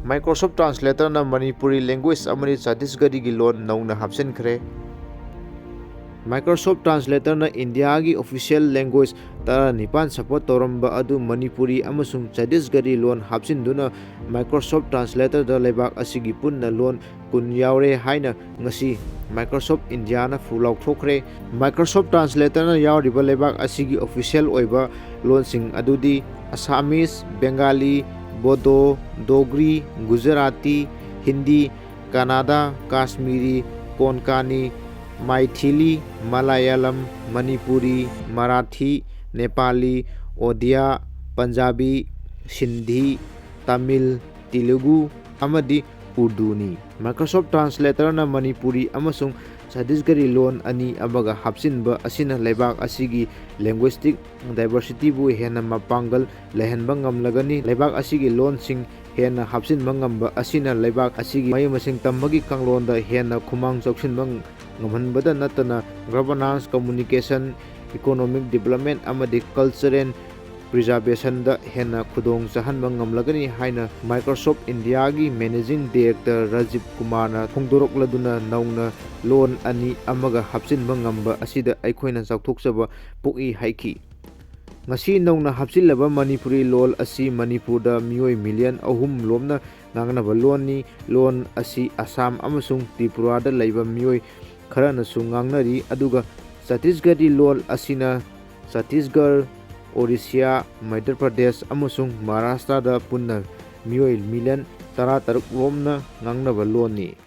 Microsoft Translator na Manipuri language amani Chhattisgarhi gi lon nouna hapchenkhre. Microsoft Translator na India gi official language tara nipan support toramba adu Manipuri amasung Chhattisgarhi lon hapchinduna Microsoft Translator da lebak asigi punna lon kun yaure haina ngasi Microsoft India na fulau thokre. Microsoft Translator na yauriba lebak asigi official oiba lon sing adudi Assamese, Bengali, Bodo, Dogri, Gujarati, Hindi, Kannada, Kashmiri, Konkani, Maithili, Malayalam, Manipuri, Marathi, Nepali, Odia, Punjabi, Sindhi, Tamil, Telugu, amadi Urdu ni. Microsoft Translator na Manipuri amasung Chhattisgarhi lon ani amaga hapsinba asina lebak asigi linguistic diversity bu hena mapangal lehenba ngamlagani. Lebak asigi lon sing hena hapsinba ngamba asina lebak asigi mai masing tambagi kanglonda hena khumang choksinba ngamhanbada natana governance, communication, economic development amadi cultural preservation da hena khudong chahanba ngamlagani haina Microsoft India gi managing director Rajiv Kumar na thongdorokladuna nauna lon ani amaga hapsinba ngamba asida aikhoina chawthokchaba puki haiki. Ngasi nauna hapsilaba Manipuri lol asi Manipurda mioi million ahum lomna ngangnaba lon ni. Lon asi Assam amasung Tripura da laiba mioi kharana su ngangnari aduga Chhattisgarhi lol asina Chhattisgarh, Odisha, Madhya Pradesh amasung Maharashtra da punna mioi million 13 lomna ngangnaba lon ni.